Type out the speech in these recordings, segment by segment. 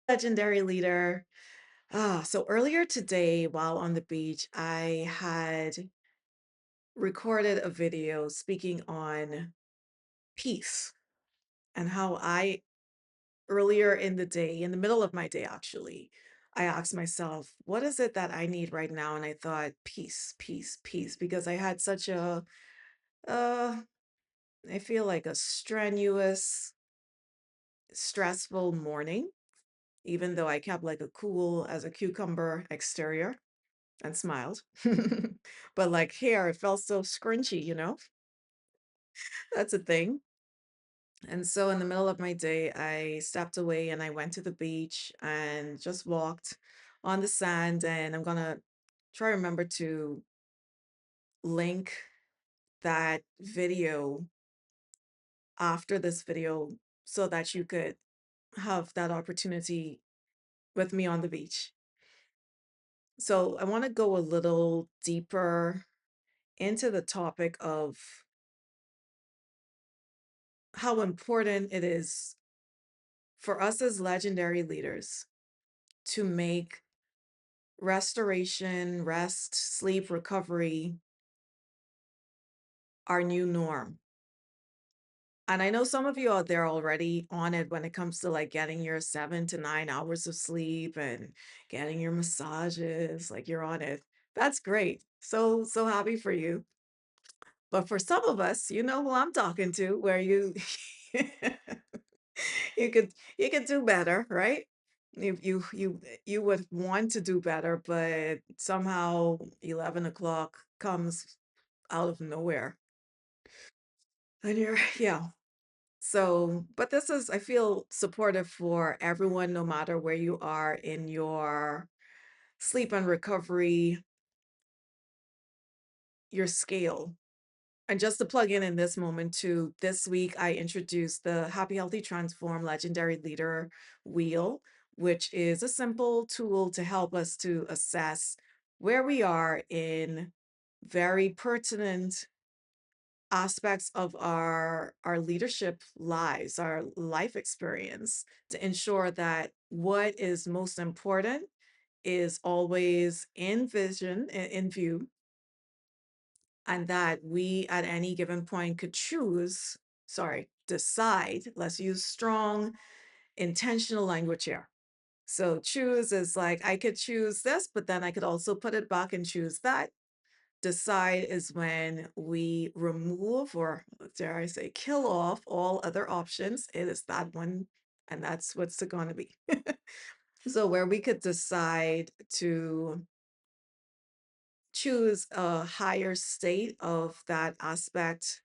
Legendary leader. So earlier today, while on the beach, I had recorded a video speaking on peace and how earlier in the day, in the middle of my day, actually, I asked myself, what is it that I need right now? And I thought, peace, peace, peace, because I had such uh, I feel like a strenuous, stressful morning, even though I kept like a cool as a cucumber exterior and smiled. But like hair, it felt so scrunchy. That's a thing. And so in the middle of my day, I stepped away and I went to the beach and just walked on the sand. And I'm gonna try to remember to link that video after this video so that you could have that opportunity with me on the beach. So I want to go a little deeper into the topic of how important it is for us as legendary leaders to make restoration, rest, sleep, recovery our new norm. And I know some of you out there already on it when it comes to like getting your 7 to 9 hours of sleep and getting your massages, like you're on it. That's great. So happy for you. But for some of us, you know who I'm talking to, where you you could do better, right? You would want to do better, but somehow 11 o'clock comes out of nowhere. And you're yeah. So, but this is I feel supportive for everyone, no matter where you are in your sleep and recovery, your scale. And just to plug in this moment too, this week I introduced the Happy Healthy Transform Legendary Leader Wheel, which is a simple tool to help us to assess where we are in very pertinent aspects of our leadership lives, our life experience, to ensure that what is most important is always in vision, in view, and that we at any given point could decide, let's use strong, intentional language here. So choose is like, I could choose this, but then I could also put it back and choose that. Decide is when we remove, or dare I say, kill off all other options. It is that one, and that's what's it going to be. So, where we could decide to choose a higher state of that aspect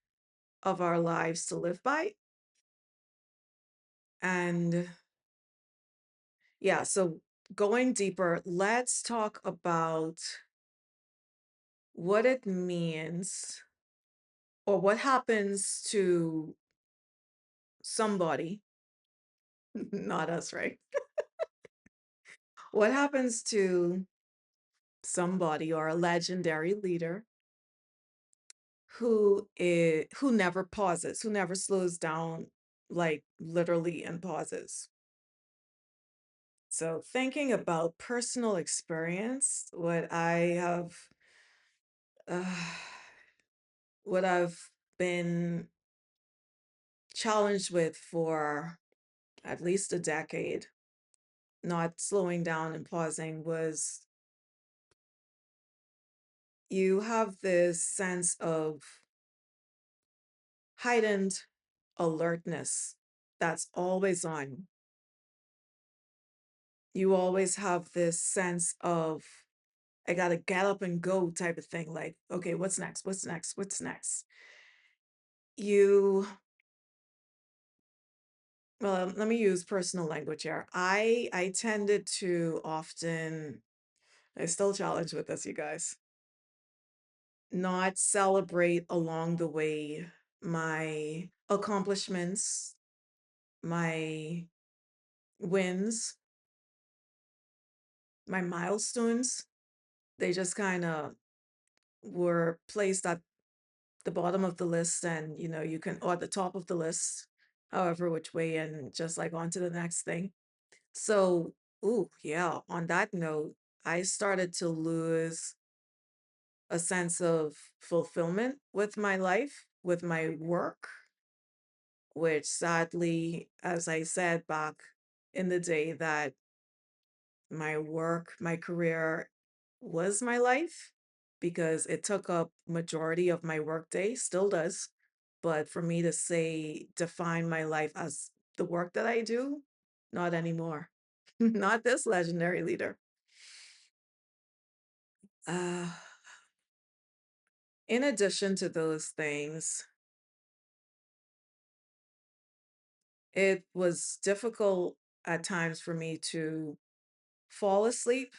of our lives to live by. And yeah, so going deeper, let's talk about what it means or what happens to somebody, not us, right? What happens to somebody or a legendary leader who never pauses, who never slows down, like literally and pauses? So thinking about personal experience, uh, what I've been challenged with for at least a decade, not slowing down and pausing, was you have this sense of heightened alertness that's always on. You always have this sense of, I gotta get up and go type of thing. Like, okay, what's next? What's next? What's next? You, well, let me use personal language here. I tended to often, I still challenge with this, you guys, not celebrate along the way my accomplishments, my wins, my milestones. They just kind of were placed at the bottom of the list, and you can, or at the top of the list, however which way, and just like on to the next thing. So, ooh, yeah, on that note, I started to lose a sense of fulfillment with my life, with my work, which sadly, as I said back in the day, that my work, my career was my life because it took up majority of my workday, still does. But for me to say define my life as the work that I do, not anymore. Not this legendary leader. Uh, in addition to those things, it was difficult at times for me to fall asleep.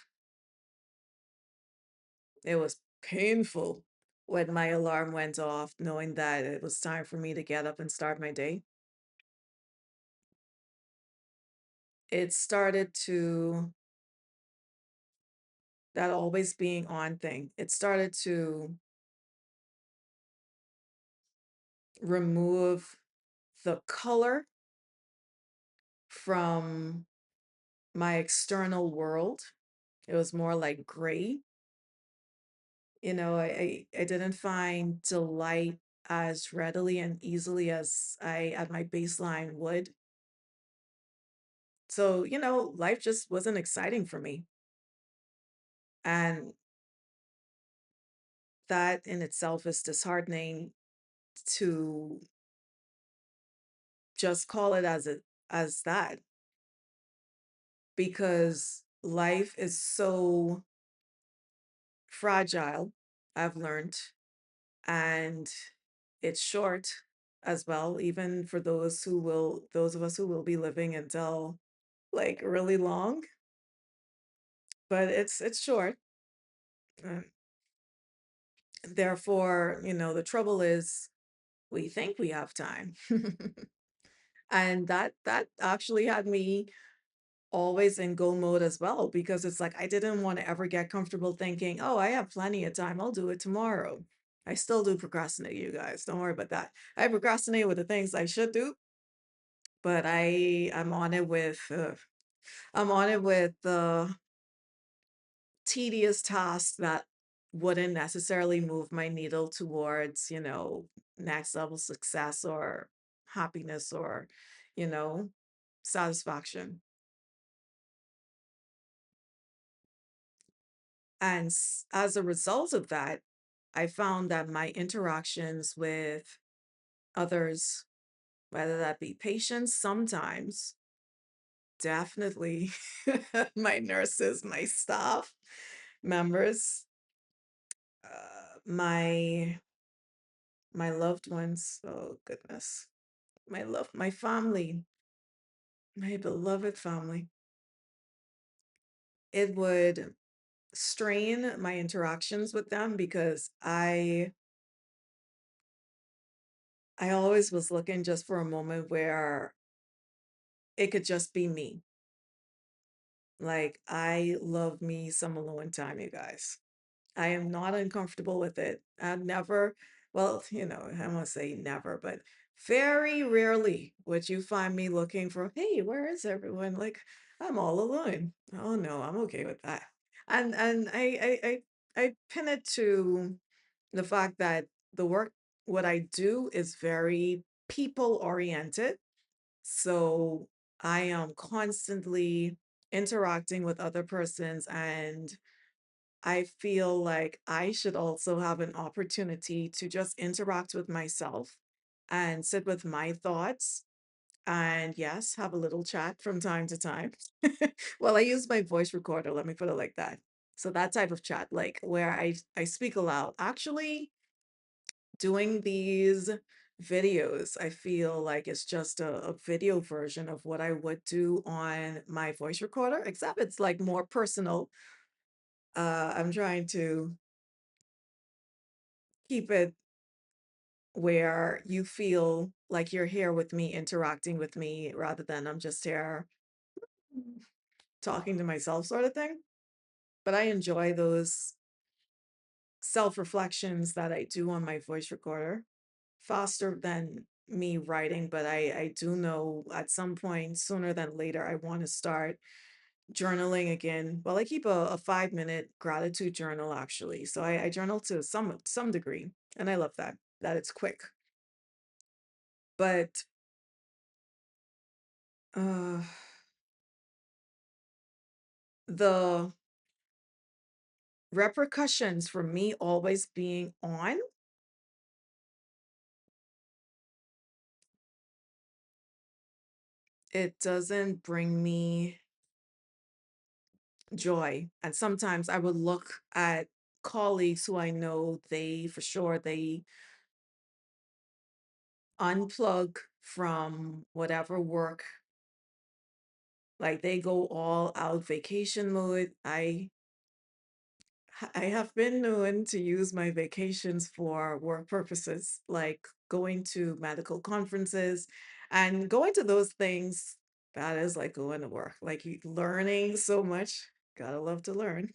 It was painful when my alarm went off, knowing that it was time for me to get up and start my day. It started to, that always being on thing, it started to remove the color from my external world. It was more like gray. I didn't find delight as readily and easily as I at my baseline would. So, life just wasn't exciting for me. And that in itself is disheartening to just call it as that, because life is so fragile, I've learned, and it's short as well, even for those of us who will be living until like really long, but it's short. uh, Therefore, the trouble is we think we have time. And that actually had me always in go mode as well, because it's like I didn't want to ever get comfortable thinking, oh, I have plenty of time, I'll do it tomorrow. I still do procrastinate, you guys. Don't worry about that. I procrastinate with the things I should do, but I'm on it with the tedious tasks that wouldn't necessarily move my needle towards, next level success or happiness or, you know, satisfaction. And as a result of that, I found that my interactions with others, whether that be patients, sometimes, definitely my nurses, my staff members, my loved ones, oh goodness, my family, my beloved family, it would strain my interactions with them because I always was looking just for a moment where it could just be me. Like, I love me some alone time, you guys. I am not uncomfortable with it. I've never, well, I won't say never, but very rarely would you find me looking for, hey, where is everyone? Like, I'm all alone. Oh no, I'm okay with that. And I pin it to the fact that the work, what I do is very people oriented. So I am constantly interacting with other persons, and I feel like I should also have an opportunity to just interact with myself and sit with my thoughts. And yes, have a little chat from time to time. Well, I use my voice recorder, let me put it like that. So that type of chat, like where I speak aloud. Actually, doing these videos, I feel like it's just a video version of what I would do on my voice recorder, except it's like more personal. I'm trying to keep it where you feel like you're here with me, interacting with me, rather than I'm just here talking to myself, sort of thing. But I enjoy those self reflections that I do on my voice recorder faster than me writing, but I do know at some point, sooner than later, I want to start journaling again. Well, I keep a 5 minute gratitude journal actually. So I journal to some degree, and I love that it's quick. But uh the repercussions for me always being on, it doesn't bring me joy. And sometimes I would look at colleagues who I know they for sure they unplug from whatever work, like they go all out vacation mode. I have been known to use my vacations for work purposes, like going to medical conferences and going to those things. That is like going to work, like you learning so much. Gotta love to learn.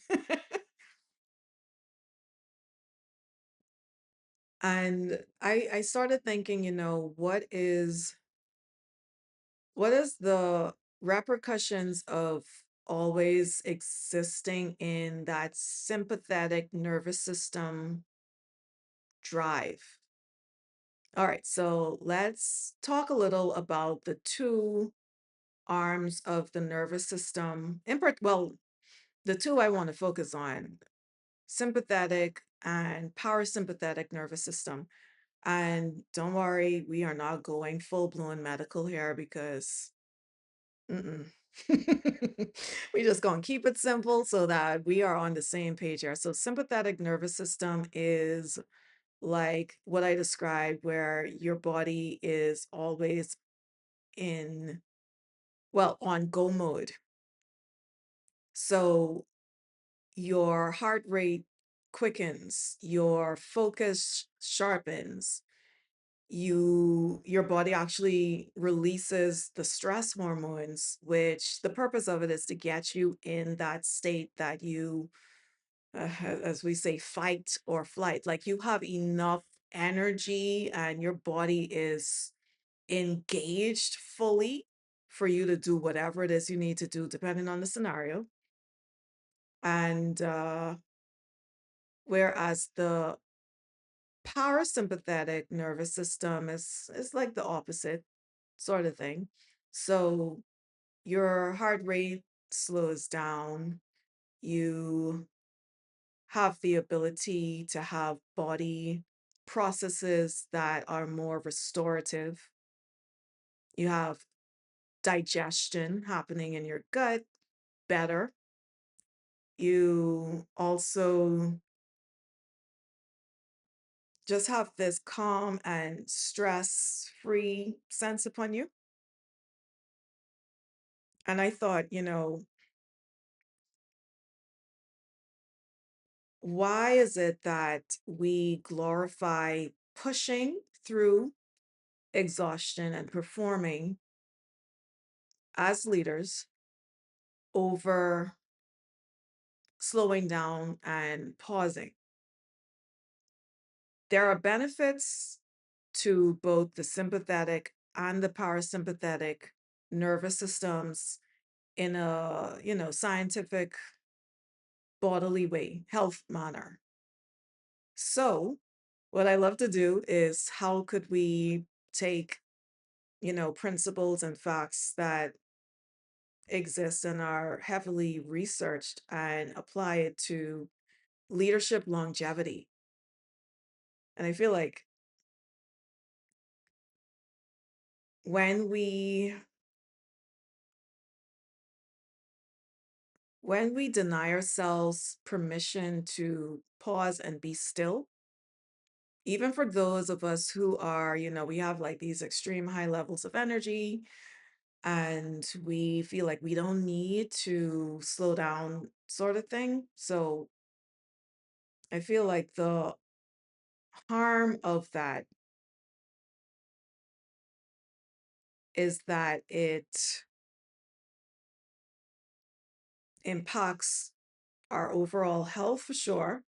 And I started thinking, what is the repercussions of always existing in that sympathetic nervous system drive? All right, so let's talk a little about the two arms of the nervous system. Well, the two I want to focus on, sympathetic and parasympathetic nervous system. And don't worry, we are not going full blown medical here because mm-mm. We just gonna keep it simple so that we are on the same page here. So sympathetic nervous system is like what I described, where your body is always in, well, on go mode. So your heart rate quickens, your focus sharpens, your body actually releases the stress hormones, which the purpose of it is to get you in that state that you, as we say, fight or flight, like you have enough energy and your body is engaged fully for you to do whatever it is you need to do, depending on the scenario. And whereas the parasympathetic nervous system is like the opposite sort of thing. So your heart rate slows down. You have the ability to have body processes that are more restorative. You have digestion happening in your gut better. You also just have this calm and stress-free sense upon you. And I thought, why is it that we glorify pushing through exhaustion and performing as leaders over slowing down and pausing? There are benefits to both the sympathetic and the parasympathetic nervous systems in a, scientific bodily way, health manner. So, what I love to do is how could we take, principles and facts that exist and are heavily researched and apply it to leadership longevity. And I feel like when we when we deny ourselves permission to pause and be still, even for those of us who are, we have like these extreme high levels of energy and we feel like we don't need to slow down, sort of thing. So I feel like the harm of that is that it impacts our overall health for sure.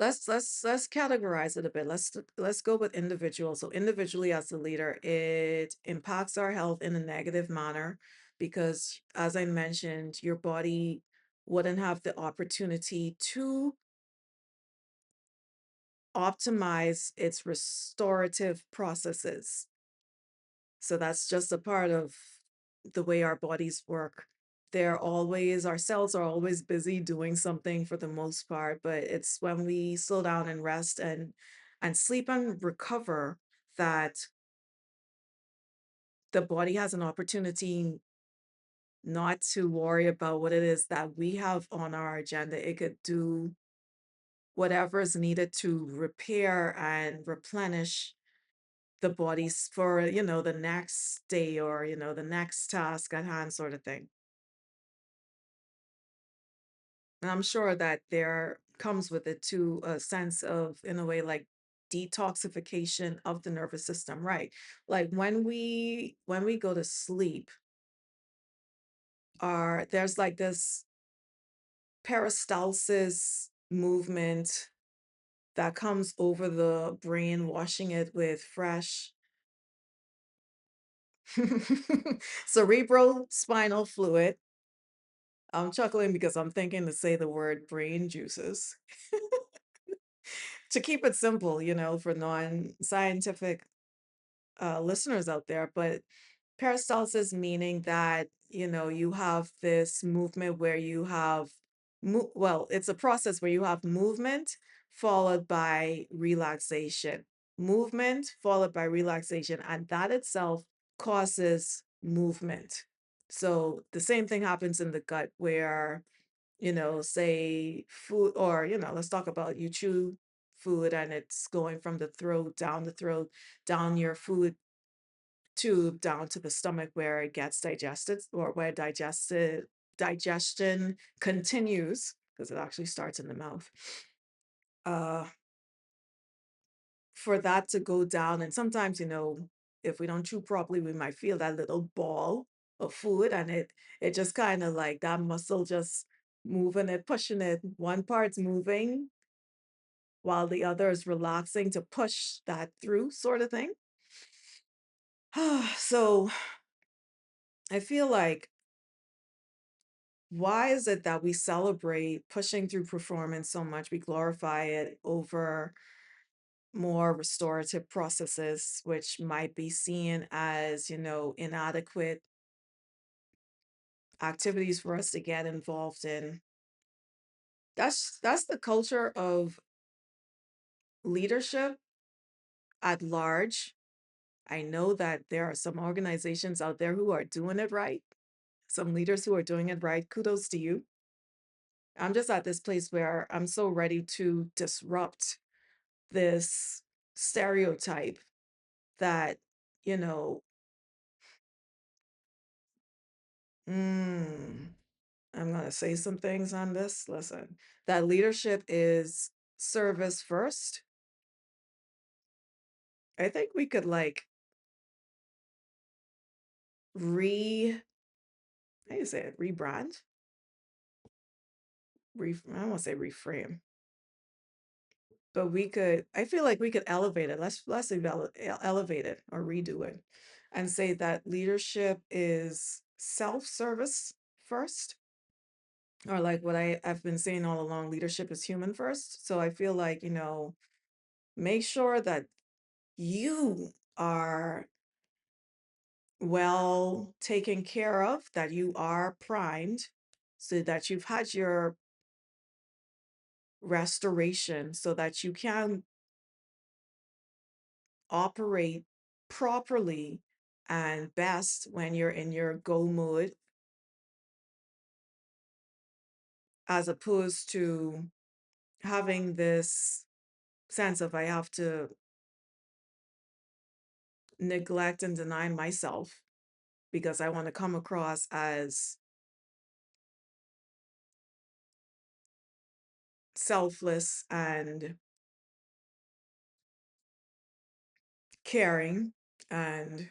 let's categorize it a bit. Let's go with individual. So individually as a leader, it impacts our health in a negative manner because as I mentioned, your body wouldn't have the opportunity to optimize its restorative processes. So that's just a part of the way our bodies work. Our cells are always busy doing something for the most part, but it's when we slow down and rest and sleep and recover that the body has an opportunity not to worry about what it is that we have on our agenda. It could do whatever is needed to repair and replenish the bodies for, the next day or, the next task at hand sort of thing. And I'm sure that there comes with it too a sense of, in a way, like detoxification of the nervous system, right? Like when we go to sleep, there's like this peristalsis movement that comes over the brain, washing it with fresh cerebral spinal fluid. I'm chuckling because I'm thinking to say the word brain juices. To keep it simple, for non-scientific listeners out there, but peristalsis meaning that, you have this movement where you have, well, it's a process where you have movement followed by relaxation, movement followed by relaxation, and that itself causes movement. So the same thing happens in the gut where, say food or, let's talk about you chew food and it's going from the throat, down your food tube, down to the stomach where it gets digested or where digestion continues because it actually starts in the mouth. Uh, for that to go down, and sometimes, if we don't chew properly, we might feel that little ball of food and it just kind of like that muscle just moving it, pushing it. One part's moving while the other is relaxing to push that through, sort of thing. So I feel like, why is it that we celebrate pushing through performance so much? We glorify it over more restorative processes, which might be seen as, inadequate activities for us to get involved in. That's the culture of leadership at large. I know that there are some organizations out there who are doing it right, some leaders who are doing it right. Kudos to you. I'm just at this place where I'm so ready to disrupt this stereotype that, you know, mm, I'm going to say some things on this. Listen, that leadership is service first. I think we could like how do you say it, rebrand? I don't want to say reframe, but I feel like we could elevate it. Elevate it or redo it and say that leadership is self-service first, or like what I've been saying all along, leadership is human first. So I feel like, make sure that you are well taken care of, that you are primed, so that you've had your restoration, so that you can operate properly and best when you're in your go mode, as opposed to having this sense of I have to neglect and deny myself because I want to come across as selfless and caring and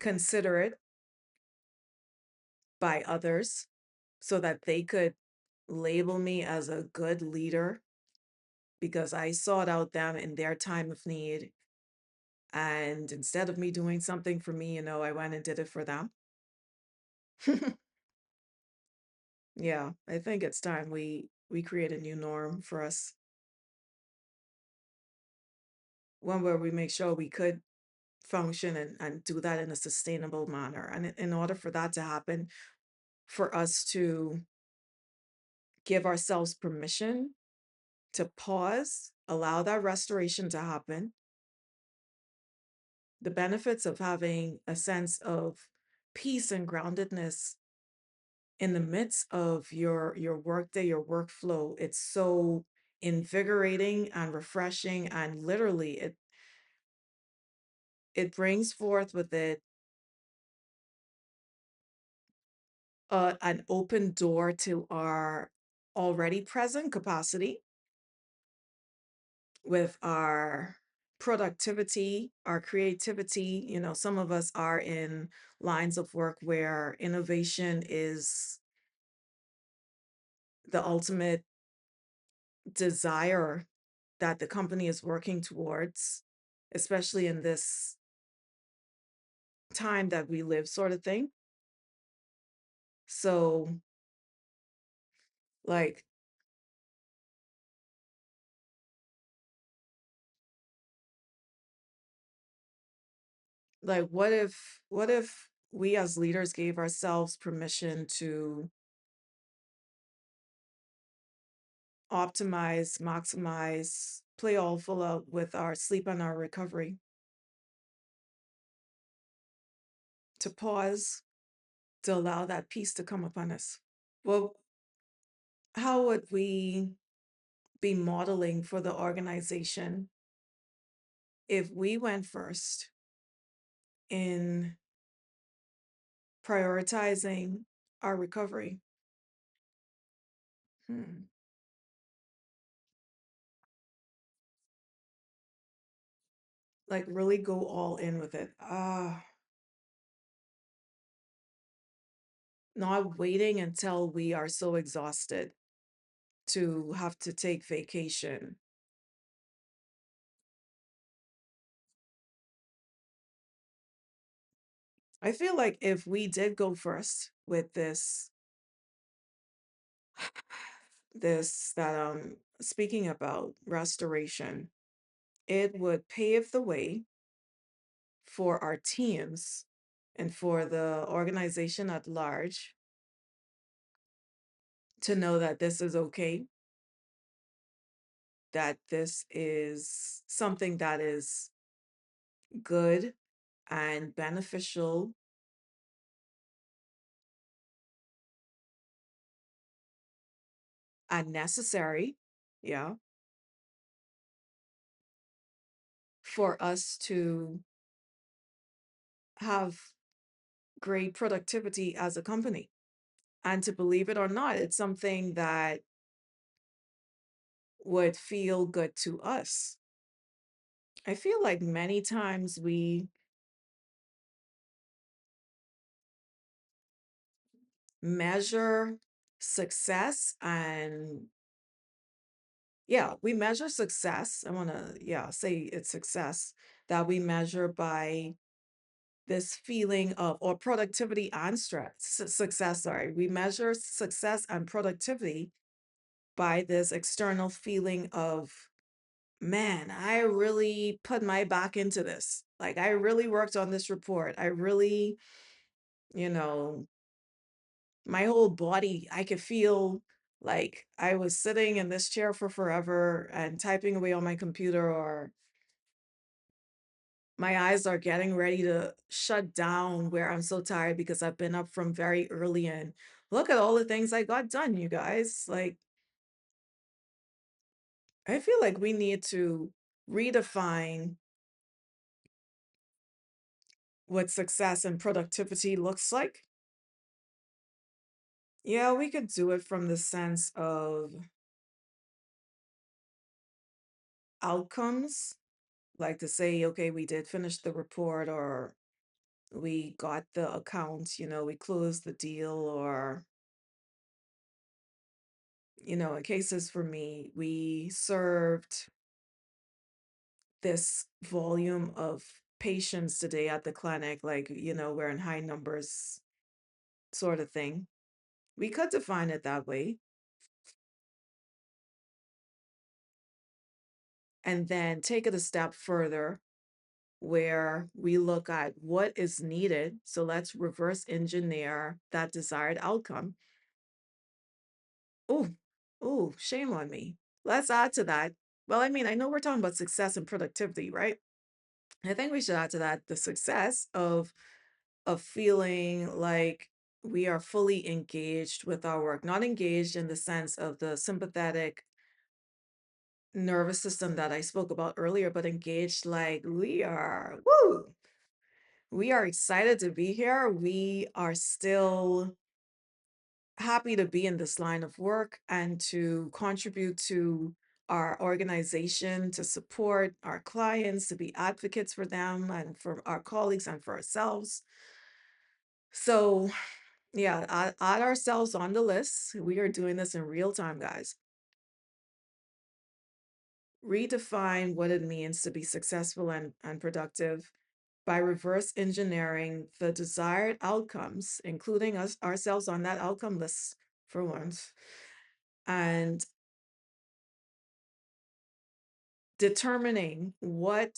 considerate by others. so that they could label me as a good leader because I sought out them in their time of need. And instead of me doing something for me, I went and did it for them. Yeah, I think it's time we create a new norm for us, one where we make sure we could function and do that in a sustainable manner. And in order for that to happen, for us to give ourselves permission to pause, allow that restoration to happen, the benefits of having a sense of peace and groundedness in the midst of your workday, your workflow, it's so invigorating and refreshing, and literally it brings forth with it an open door to our already present capacity with our productivity, our creativity. Some of us are in lines of work where innovation is the ultimate desire that the company is working towards, especially in this time that we live, sort of thing. So, like, what if we as leaders gave ourselves permission to optimize, maximize, play all full out with our sleep and our recovery, to pause, to allow that peace to come upon us? Well, how would we be modeling for the organization if we went first in prioritizing our recovery? Hmm. Like, really go all in with it. Not waiting until we are so exhausted to have to take vacation. I feel like if we did go first with this that speaking about restoration, it would pave the way for our teams and for the organization at large to know that this is okay, that this is something that is good and beneficial and necessary, yeah, for us to have great productivity as a company. And to believe it or not, it's something that would feel good to us. I feel like many times we measure success and yeah, we measure success. I want to, yeah, say it's success that we measure by this feeling of, or productivity and success, sorry. We measure success and productivity by this external feeling of, man, I really put my back into this. Like, I really worked on this report. I really, you know, my whole body, I could feel like I was sitting in this chair for forever and typing away on my computer, or my eyes are getting ready to shut down where I'm so tired because I've been up from very early, and look at all the things I got done, you guys. Like, I feel like we need to redefine what success and productivity looks like. Yeah, we could do it from the sense of outcomes, like to say, okay, we did finish the report, or we got the account, we closed the deal, or in cases for me, we served this volume of patients today at the clinic, like, we're in high numbers sort of thing. We could define it that way. And then take it a step further where we look at what is needed. So let's reverse engineer that desired outcome. Oh, oh, shame on me. Let's add to that. Well, I mean, I know we're talking about success and productivity, right? I think we should add to that the success of feeling like we are fully engaged with our work, not engaged in the sense of the sympathetic nervous system that I spoke about earlier, but engaged like we are excited to be here. We are still happy to be in this line of work and to contribute to our organization, to support our clients, to be advocates for them and for our colleagues and for ourselves. So, yeah, add ourselves on the list. We are doing this in real time, guys. Redefine what it means to be successful and productive by reverse engineering the desired outcomes, including us ourselves on that outcome list for once, and determining what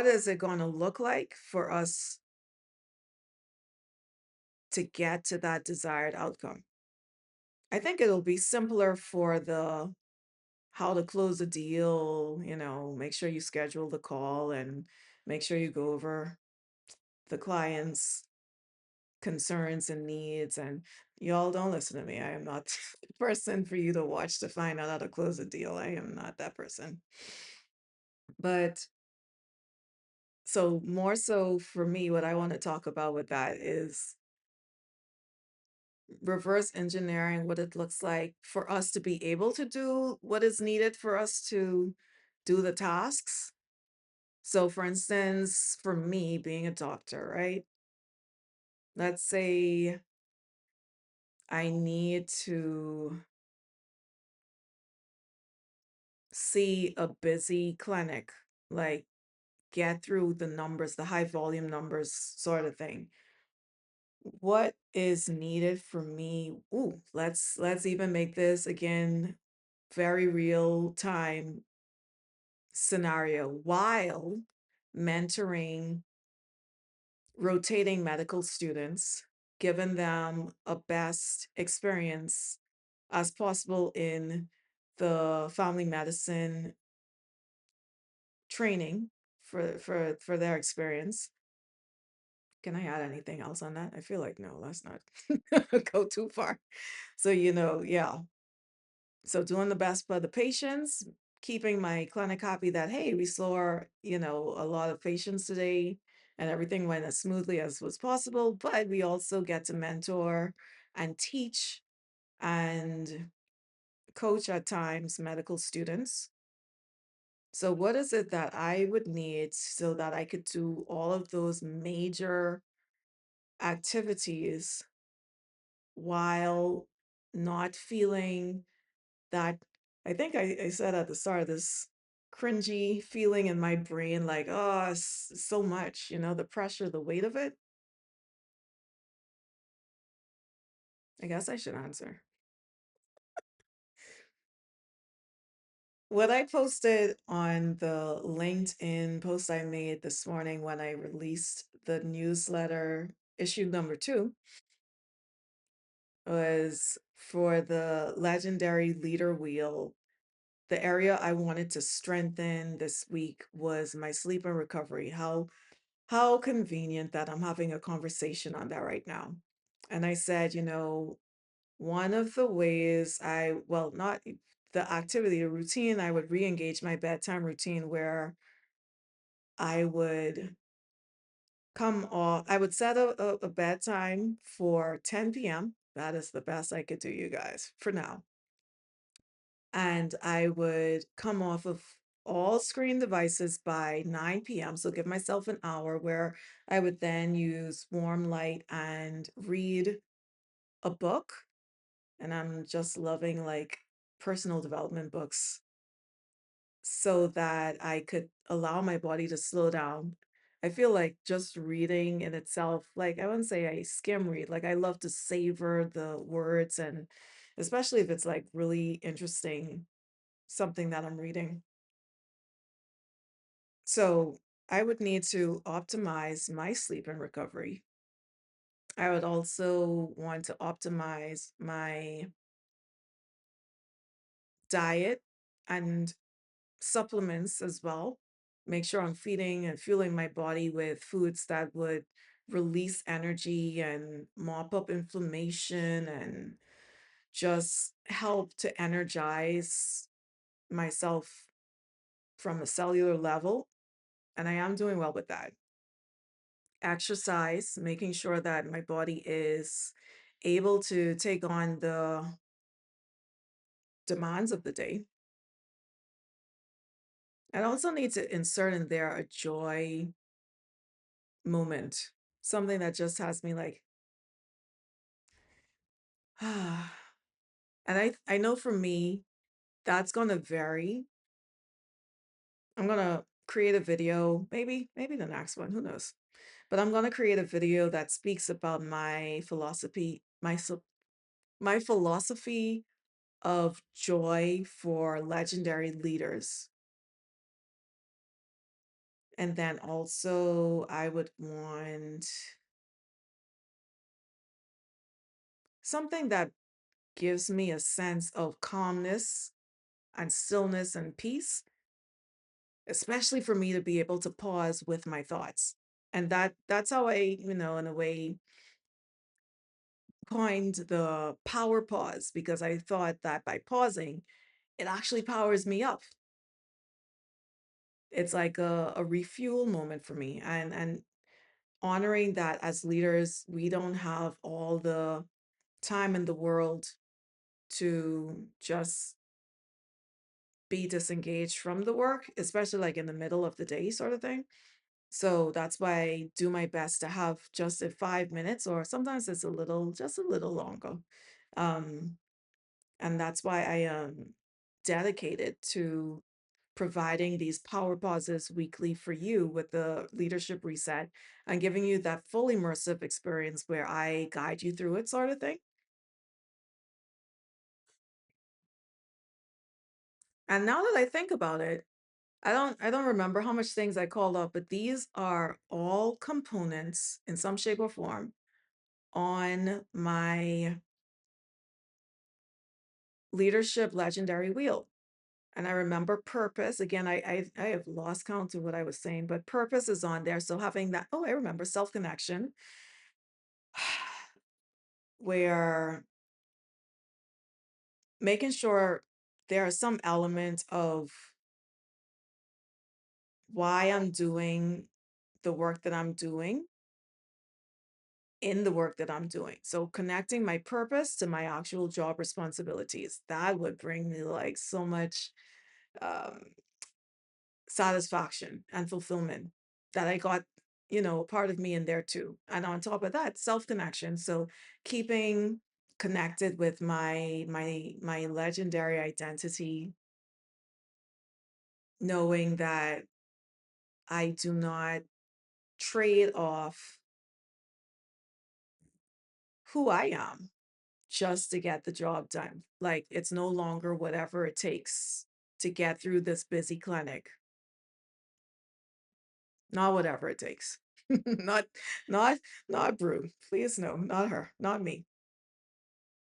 is it going to look like for us to get to that desired outcome. I think it'll be simpler for the how to close a deal, make sure you schedule the call and make sure you go over the client's concerns and needs. And y'all don't listen to me. I am not the person for you to watch to find out how to close a deal. I am not that person. But so, more so for me, what I want to talk about with that is reverse engineering what it looks like for us to be able to do what is needed for us to do the tasks. So, for instance, for me being a doctor, right? Let's say I need to see a busy clinic, like get through the numbers, the high volume numbers sort of thing. What is needed for me? Ooh, let's even make this again very real time scenario while mentoring rotating medical students, giving them a best experience as possible in the family medicine training for their experience. Can I add anything else on that? I feel like no, let's not go too far. So, yeah. So doing the best for the patients, keeping my clinic happy that, hey, we saw, a lot of patients today and everything went as smoothly as was possible. But we also get to mentor and teach and coach at times medical students. So, what is it that I would need so that I could do all of those major activities while not feeling that? I think I said at the start, this cringy feeling in my brain, like, oh, it's so much, the pressure, the weight of it. I guess I should answer. What I posted on the LinkedIn post I made this morning when I released the newsletter issue number 2 was for the legendary leader wheel. The area I wanted to strengthen this week was my sleep and recovery. How convenient that I'm having a conversation on that right now. And I said, one of the ways well, not the activity, the routine, I would re-engage my bedtime routine where I would I would set a bedtime for 10 p.m. That is the best I could do, you guys, for now. And I would come off of all screen devices by 9 p.m. So give myself an hour where I would then use warm light and read a book, and I'm just loving like personal development books so that I could allow my body to slow down. I feel like just reading in itself, like I wouldn't say I skim read, like I love to savor the words, and especially if it's like really interesting, something that I'm reading. So I would need to optimize my sleep and recovery. I would also want to optimize my diet and supplements as well. Make sure I'm feeding and fueling my body with foods that would release energy and mop up inflammation and just help to energize myself from a cellular level. And I am doing well with that. Exercise, making sure that my body is able to take on the demands of the day. I also need to insert in there a joy moment, something that just has me like, ah. And I know for me, that's gonna vary. I'm gonna create a video, maybe the next one, who knows? But I'm gonna create a video that speaks about my philosophy, my philosophy of joy for legendary leaders. And then also I would want something that gives me a sense of calmness and stillness and peace, especially for me to be able to pause with my thoughts. And that's how I, in a way, coined the power pause, because I thought that by pausing, it actually powers me up. It's like a refuel moment for me. And honoring that as leaders, we don't have all the time in the world to just be disengaged from the work, especially like in the middle of the day sort of thing. So that's why I do my best to have just a 5 minutes, or sometimes it's just a little longer. Um, and that's why I am dedicated to providing these power pauses weekly for you with the leadership reset and giving you that full immersive experience where I guide you through it, sort of thing. And now that I think about it, I don't remember how much things I called up, but these are all components in some shape or form on my leadership legendary wheel. And I remember purpose. Again, I have lost count of what I was saying, but purpose is on there. So having that, oh, I remember self-connection, where making sure there are some elements of why I'm doing the work that I'm doing in the work that I'm doing. So connecting my purpose to my actual job responsibilities, that would bring me like so much um, satisfaction and fulfillment that I got, a part of me in there too. And on top of that, self-connection. So keeping connected with my legendary identity, knowing that I do not trade off who I am just to get the job done. Like it's no longer whatever it takes to get through this busy clinic. Not whatever it takes. not not not Brew. Please no, not her, not me.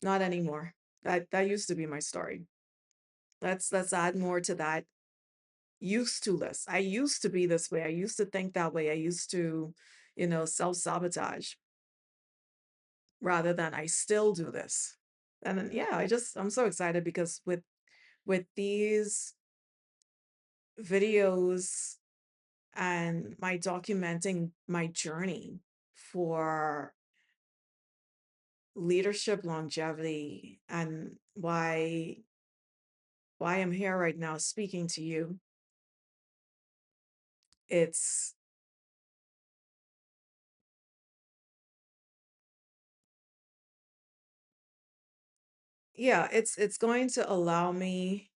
Not anymore. That used to be my story. Let's add more to that used to list. I used to be this way. I used to think that way. I used to, self-sabotage rather than I still do this. And then, yeah, I'm so excited because with these videos and my documenting my journey for leadership longevity and why I'm here right now speaking to you, it's yeah, it's going to allow me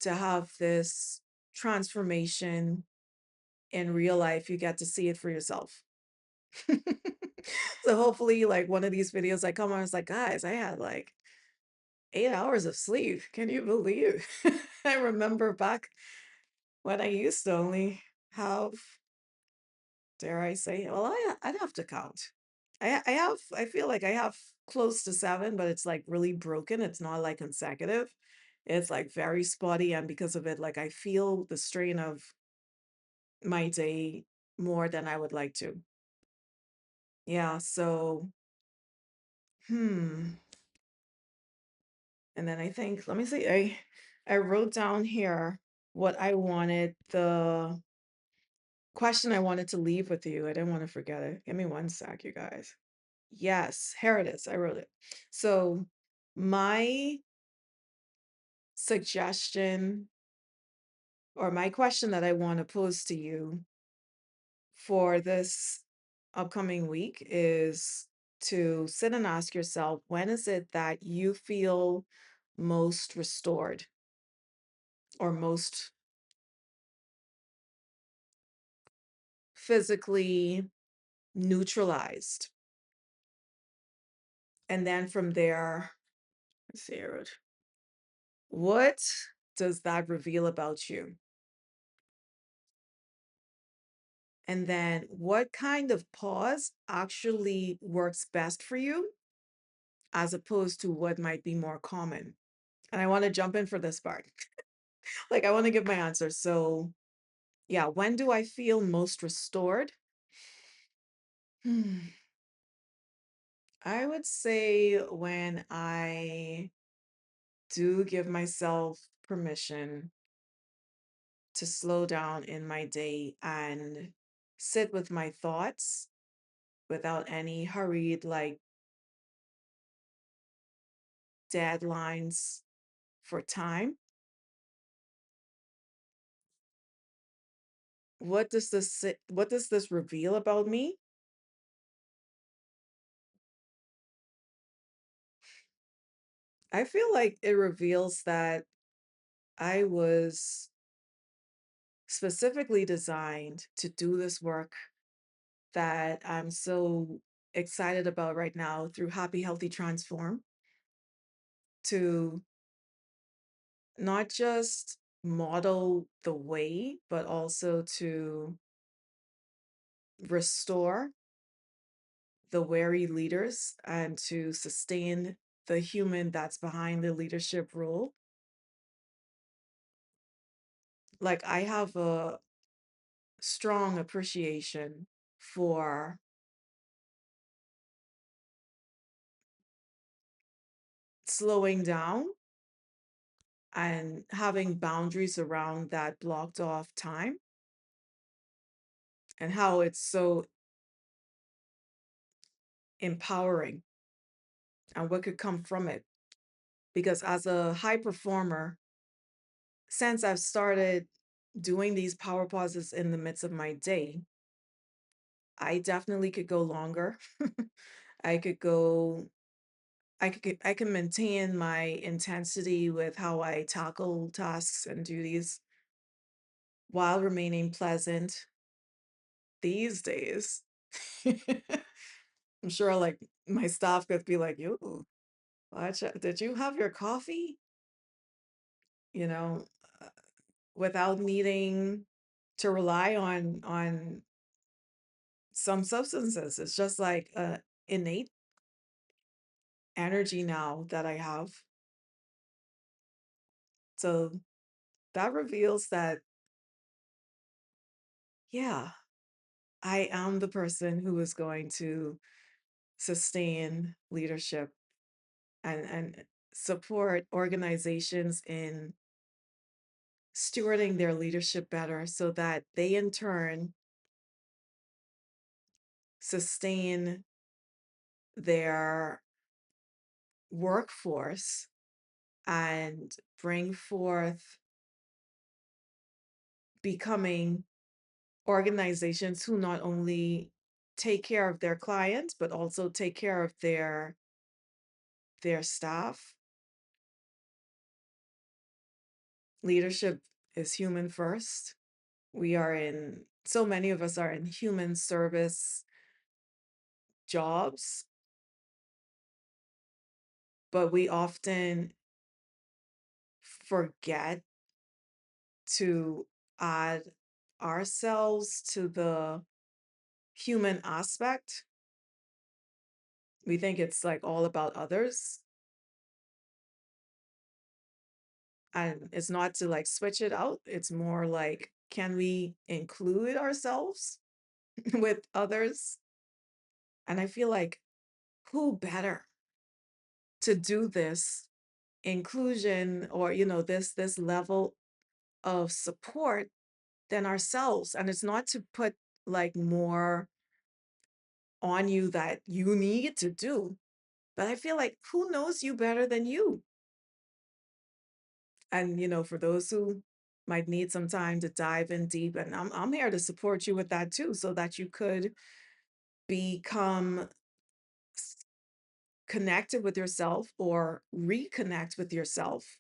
to have this transformation in real life. You get to see it for yourself. So hopefully, like one of these videos I come on, it's like, guys, I had like 8 hours of sleep. Can you believe? I remember back when I used to only have, dare I say, well, I'd have to count. I feel like I have close to seven, but it's like really broken. It's not like consecutive. It's like very spotty, and because of it, like I feel the strain of my day more than I would like to. Yeah, so hmm. And then I think, let me see, I wrote down here what I wanted, the question I wanted to leave with you. I didn't want to forget it. Give me one sec, you guys. Yes, here it is. I wrote it. So my suggestion or my question that I want to pose to you for this upcoming week is to sit and ask yourself, when is it that you feel most restored or most physically neutralized? And then from there, let's see, I wrote, what does that reveal about you? And then what kind of pause actually works best for you as opposed to what might be more common? And I want to jump in for this part. Like, I want to give my answer. So, yeah, when do I feel most restored? Hmm. I would say when I do give myself permission to slow down in my day and sit with my thoughts without any hurried, like, deadlines for time. What does this reveal about me? I feel like it reveals that I was specifically designed to do this work that I'm so excited about right now through Happy Healthy Transform, to not just model the way, but also to restore the weary leaders and to sustain the human that's behind the leadership role. Like, I have a strong appreciation for slowing down and having boundaries around that blocked off time, and how it's so empowering and what could come from it. Because as a high performer, since I've started doing these power pauses in the midst of my day, I definitely could go longer. I could go, I can maintain my intensity with how I tackle tasks and duties while remaining pleasant these days. I'm sure like my staff could be like, "You, watch did you have your coffee?" You know, uh, without needing to rely on some substances. It's just like a innate energy now that I have. So that reveals that, yeah, I am the person who is going to sustain leadership and support organizations in stewarding their leadership better so that they in turn sustain their workforce and bring forth becoming organizations who not only take care of their clients but also take care of their staff. Leadership is human first. So many of us are in human service jobs, but we often forget to add ourselves to the human aspect. We think it's like all about others, and it's not to like switch it out. It's more like, can we include ourselves with others? And I feel like who better to do this inclusion, or this level of support than ourselves. And it's not to put like more on you that you need to do, but I feel like who knows you better than you? And for those who might need some time to dive in deep, and I'm here to support you with that too, so that you could become s- connected with yourself or reconnect with yourself.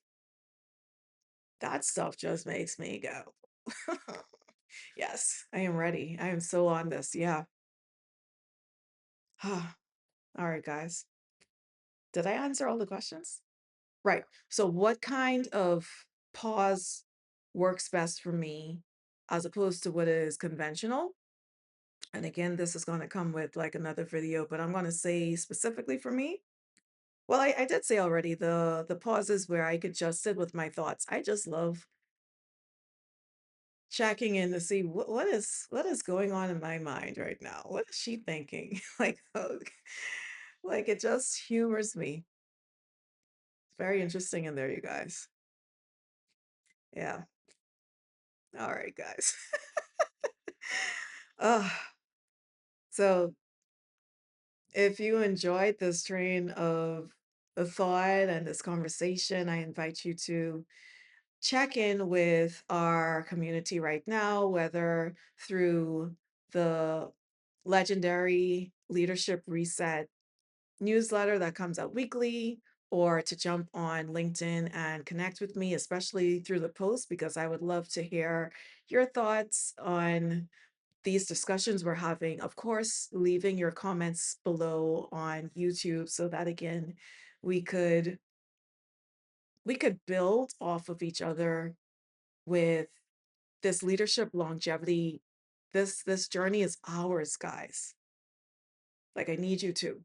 That stuff just makes me go, yes, I am ready. I am so on this. Yeah. All right, guys. Did I answer all the questions? Right. So, what kind of pause works best for me as opposed to what is conventional? And again, this is going to come with like another video, but I'm going to say specifically for me. Well, I did say already the pauses where I could just sit with my thoughts. I just love checking in to see what is going on in my mind right now. What is she thinking? Like, oh, like it just humors me. It's very interesting in there, you guys. Yeah. All right, guys. uh, so if you enjoyed this train of the thought and this conversation, I invite you to check in with our community right now, whether through the legendary Leadership Reset newsletter that comes out weekly, or to jump on LinkedIn and connect with me, especially through the post, because I would love to hear your thoughts on these discussions we're having. Of course, leaving your comments below on YouTube so that again, we could we could build off of each other with this leadership longevity. This journey is ours, guys. Like I need you to.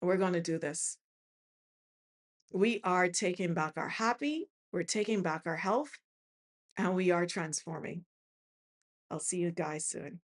We're going to do this. We are taking back our happy, we're taking back our health, and we are transforming. I'll see you guys soon.